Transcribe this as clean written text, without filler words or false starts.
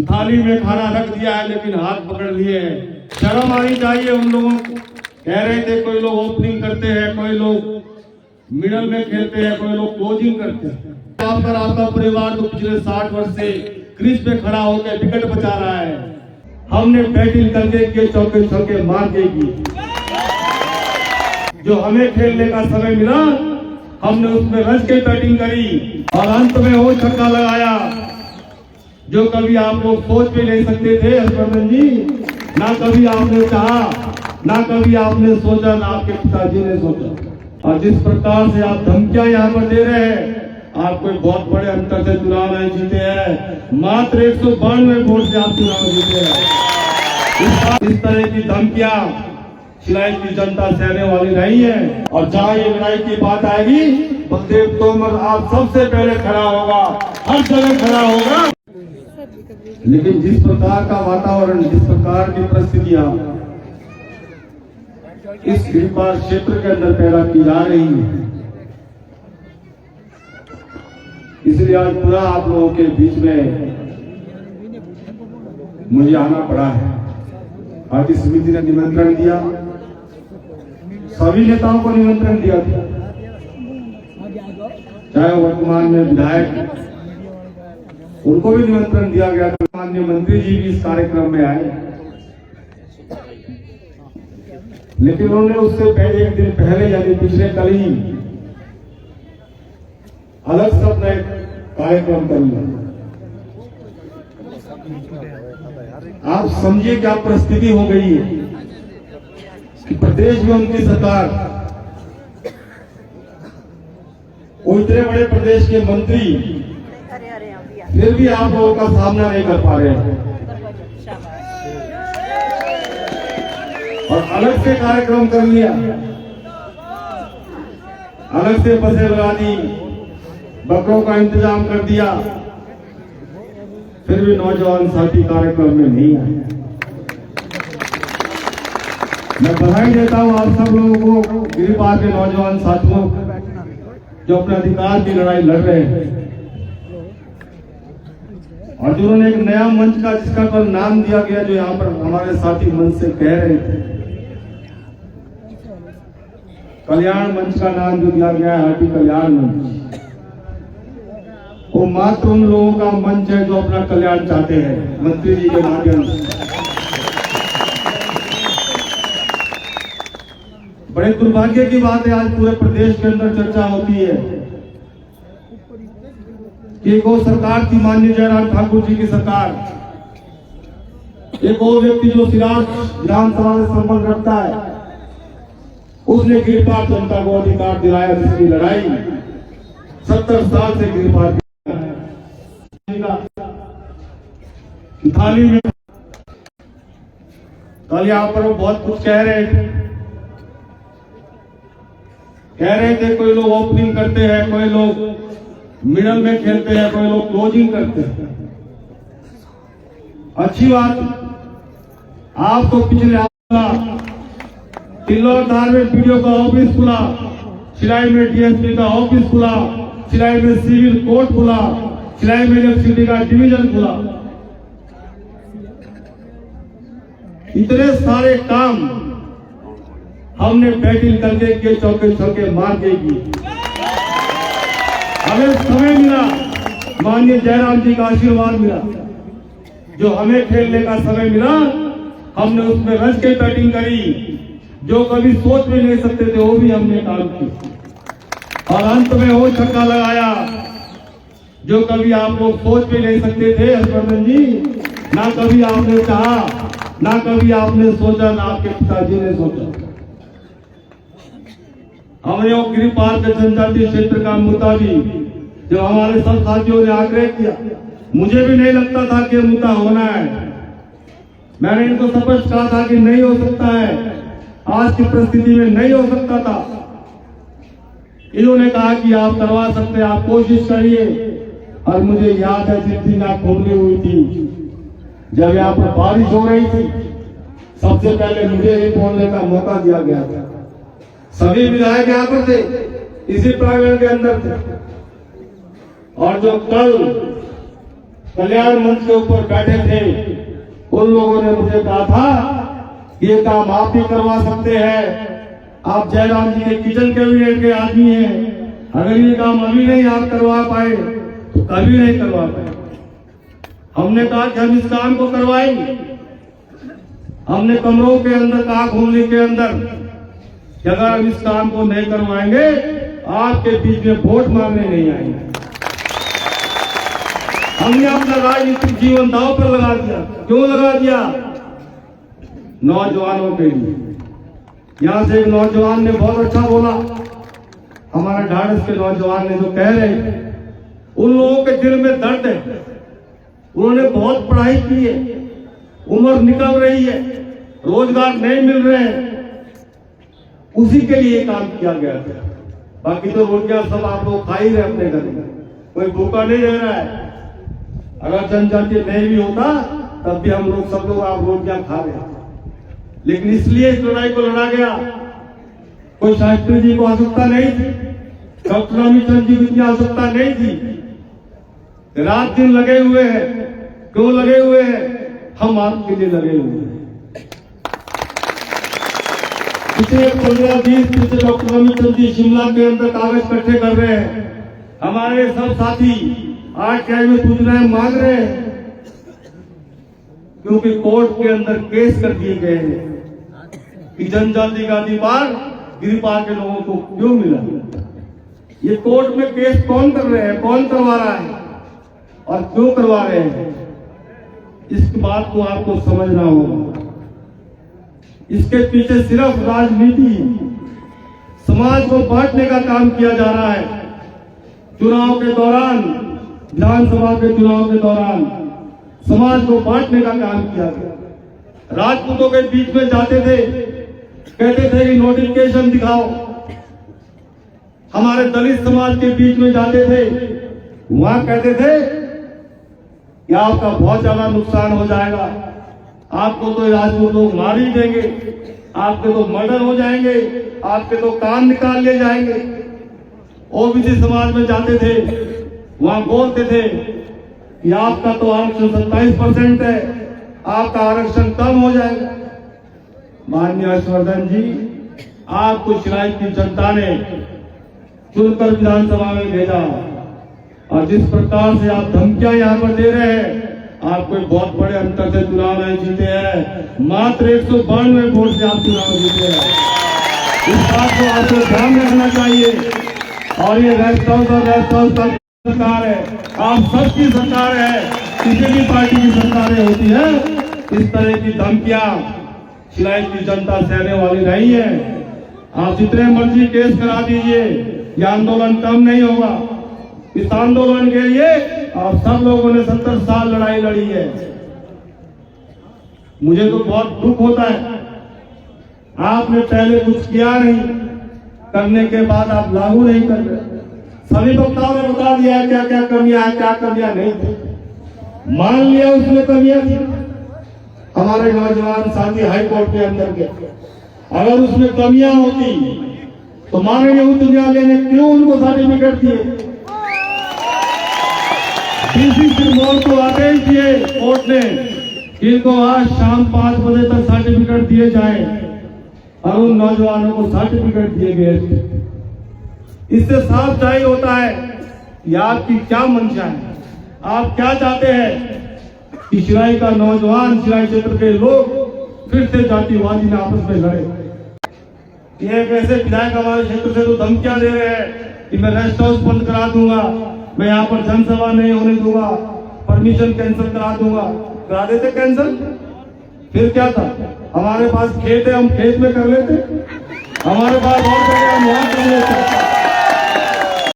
थाली में खाना रख दिया है लेकिन हाथ पकड़ लिए हैं। शर्म आनी चाहिए उन लोगों को। कह रहे थे कोई लोग ओपनिंग करते हैं, कोई लोग मिडल में खेलते हैं, कोई लोग क्लोजिंग करते हैं। आपका परिवार तो पिछले 60 वर्ष से क्रीज पे खड़ा होकर विकेट बचा रहा है। हमने बैटिंग करके चौके छक्के मार के की। जो हमें खेलने का समय मिला हमने उसमें रच के बैटिंग करी और अंत में वो छक्का लगाया जो कभी आप लोग सोच भी नहीं सकते थे हर्षवर्धन जी। ना कभी आपने चाहा, ना कभी आपने सोचा, ना आपके पिताजी ने सोचा। और जिस प्रकार से आप धमकियां यहाँ पर दे रहे हैं, आप कोई बहुत बड़े अंतर से चुनाव नहीं जीते हैं। मात्र 192 वोट से आप चुनाव जीते हैं। इस तरह की धमकियां शिलाई की जनता सहने वाली नहीं है। और जहाँ ये लड़ाई की बात आएगी, बलदेव तोमर आप सबसे पहले खड़ा होगा, हर जगह खड़ा होगा। लेकिन जिस प्रकार का वातावरण, जिस प्रकार की परिस्थितियां इस भीड़भाड़ क्षेत्र के अंदर पैदा की जा रही है, इसलिए आज पूरा आप लोगों के बीच में मुझे आना पड़ा है। आज इस समिति ने निमंत्रण दिया, सभी नेताओं को निमंत्रण दिया था, चाहे वर्तमान में विधायक, उनको भी निमंत्रण दिया गया था। माननीय मंत्री जी भी इस कार्यक्रम में आए, लेकिन उन्होंने उससे एक दिन पहले यानी पिछले कल ही अलग से अपना एक कार्यक्रम कर लिया। आप समझिए क्या परिस्थिति हो गई है कि प्रदेश में उनकी सरकार, वो इतने बड़े प्रदेश के मंत्री फिर भी आप लोगों का सामना नहीं कर पा रहे हैं और अलग से कार्यक्रम कर लिया, अलग से बसें लगा दी, बकरों का इंतजाम कर दिया, फिर भी नौजवान साथी कार्यक्रम में नहीं आए। मैं बधाई देता हूं आप सब लोगों को, गिरिपार के नौजवान साथियों जो अपने अधिकार की लड़ाई लड़ रहे हैं और जिन्होंने एक नया मंच का, जिसका कल नाम दिया गया, जो यहाँ पर हमारे साथी मंच से कह रहे थे, कल्याण मंच का नाम जो दिया गया है, हाटी कल्याण मंच, वो मात्र उन लोगों का मंच है जो अपना कल्याण चाहते हैं मंत्री जी के माध्यम से। बड़े दुर्भाग्य की बात है, आज पूरे प्रदेश के अंदर चर्चा होती है कि एक और सरकार थी माननीय जयराम ठाकुर जी की सरकार, एक और व्यक्ति जो सिराज विधानसभा से संबंध रखता है, उसने गिरपार जनता को अधिकार दिलाया, जिसकी लड़ाई 70 साल से गिरपार थाली में। कल यहाँ पर वो बहुत कुछ कह रहे थे कोई लोग ओपनिंग करते हैं, कोई लोग मिडल में खेलते हैं, कोई लोग क्लोजिंग करते हैं। अच्छी बात, आप तो पिछले तिल्लोर में पीडीओ का ऑफिस खुला, शिलाई में डीएसपी का ऑफिस खुला, शिलाई में सिविल कोर्ट खुला, शिलाई में इलेक्ट्रिसिटी का डिवीजन खुला। इतने सारे काम हमने बैटिंग करके चौके छक्के मार के की। हमें समय मिला, माननीय जयराम जी का आशीर्वाद मिला, जो हमें खेलने का समय मिला हमने उसमें रच के बैटिंग करी, जो कभी सोच भी नहीं सकते थे वो भी हमने काम किया और अंत में वो छक्का लगाया जो कभी आप लोग सोच भी नहीं सकते थे हर्षवर्धन जी। ना कभी आपने चाहा, ना कभी आपने सोचा, ना आपके पिताजी ने सोचा। हमने वो गिरिपार के जनजातीय क्षेत्र का मुद्दा भी जो हमारे सब साथियों ने आग्रह किया, मुझे भी नहीं लगता था कि मुद्दा होना है। मैंने इनको स्पष्ट कहा था कि नहीं हो सकता है, आज की परिस्थिति में नहीं हो सकता था। इन्होंने कहा कि आप करवा सकते हैं, आप कोशिश करिए। और मुझे याद है जिस दिन आप खोली हुई थी, जब यहाँ पर बारिश हो रही थी, सबसे पहले मुझे ही बोलने का मौका दिया गया था। सभी विधायक यहाँ पर थे, इसी प्रांगण के अंदर थे। और जो कल कल्याण मंच के ऊपर बैठे थे, उन लोगों ने मुझे कहा था कि ये काम आप भी करवा सकते हैं, आप जयराम जी के किचन कैबिनेट के आदमी हैं, अगर ये काम अभी नहीं आप करवा पाए तो कभी नहीं करवा पाए। हमने कहा कि हम इस काम को करवाएंगे। हमने कमरों के अंदर कहा, घूमने के अंदर, कि अगर हम इस काम को नहीं करवाएंगे आपके बीच में वोट मांगने नहीं आएंगे। हमने अपना राजनीतिक जीवन दांव पर लगा दिया। क्यों लगा दिया? नौजवानों के लिए। यहां से एक नौजवान ने बहुत अच्छा बोला, हमारे ढाढ़स के नौजवान ने जो कह रहे, उन लोगों के दिल में दर्द है, उन्होंने बहुत पढ़ाई की है, उम्र निकल रही है, रोजगार नहीं मिल रहे हैं, उसी के लिए काम किया गया था। बाकी तो रोटियां सब आप लोग खा ही रहे अपने घर में, कोई भूखा नहीं रह रहा है। अगर जनजातीय नहीं भी होता तब भी हम लोग सब लोग आप रोटियां खा रहे हैं। लेकिन इसलिए इस लड़ाई को लड़ा गया। कोई शास्त्री जी को आवश्यकता नहीं थी, डॉक्टर रामचंद्र जी को इतनी आवश्यकता नहीं थी। रात दिन लगे हुए हैं। क्यों लगे हुए हैं? हम आपके लिए लगे हुए हैं। पिछले 15-20 दिन से डॉक्टर रामचंद्र जी शिमला के अंदर कागज इकट्ठे कर रहे हैं। हमारे सब साथी आज क्या में सूचनाएं मांग रहे हैं, क्योंकि कोर्ट के अंदर केस कर दिए गए हैं कि जनजाति का अधिकार गिरिपाल के लोगों को क्यों मिला। ये कोर्ट में केस कौन कर रहे हैं, कौन करवा रहा है और क्यों करवा रहे हैं, इस बात को आपको समझना होगा। इसके पीछे सिर्फ राजनीति, समाज को बांटने का काम किया जा रहा है। चुनाव के दौरान, विधानसभा के चुनाव के दौरान समाज को बांटने का काम किया गया। राजपूतों के बीच में जाते थे, कहते थे कि नोटिफिकेशन दिखाओ। हमारे दलित समाज के बीच में जाते थे, वहां कहते थे कि आपका बहुत ज्यादा नुकसान हो जाएगा, आपको तो राजपूत लोग मार ही देंगे, आपके तो मर्डर हो जाएंगे, आपके तो कान निकाल लिए जाएंगे। ओबीसी समाज में जाते थे, वहां बोलते थे कि आपका तो आरक्षण 27% है, आपका आरक्षण कम हो जाएगा। माननीय हर्षवर्धन जी, आपको शिलाइट की जनता ने चुनकर विधानसभा में भेजा, और जिस प्रकार से आप धमकियां यहाँ पर दे रहे हैं, आप कोई बहुत बड़े अंतर से चुनाव नहीं जीते हैं। मात्र 192 वोट से आप चुनाव जीते हैं। इस बात को आपको ध्यान रखना चाहिए। और ये रेस्ट हाउस और रेस्ट हाउस का सरकार है, आप सबकी सरकार है, किसी भी पार्टी की सरकारें होती है, इस तरह की धमकियां शिलाइट की जनता सहने वाली नहीं है। आप जितने मर्जी केस करा दीजिए, ये आंदोलन कम नहीं होगा। इस आंदोलन के लिए आप सब लोगों ने 70 साल लड़ाई लड़ी है। मुझे तो बहुत दुख होता है, आपने पहले कुछ किया नहीं, करने के बाद आप लागू नहीं कर रहे। सभी वक्ताओं ने बता दिया है क्या क्या कमियां है, क्या कमियां नहीं थी। मान लिया उसमें कमियां थी। हमारे नौजवान साथी हाई कोर्ट के अंदर के, अगर उसमें कमियां होती तो माननीय उच्च न्यायालय ने क्यों उनको सर्टिफिकेट दिए? डीसी सिरमौर को आदेश दिए कोर्ट ने, इनको आज शाम 5 बजे तक सर्टिफिकेट दिए जाए, और उन नौजवानों को सर्टिफिकेट दिए गए। इससे साफ जाहिर होता है कि आपकी क्या मंशा है, आप क्या चाहते हैं कि शिराई का नौजवान, शिराई क्षेत्र के लोग फिर से जातिवादी में आपस में लड़े। ये कैसे विधायक हमारे क्षेत्र से तो धमकियां दे रहे हैं कि मैं रेस्ट हाउस बंद करा दूंगा, मैं यहाँ पर जनसभा नहीं होने दूंगा, परमिशन कैंसिल करा दूंगा। करा देते कैंसिल, फिर क्या था? हमारे पास खेत है, हम खेत में कर लेते, हमारे पास और जगह हम वहां कर लेते।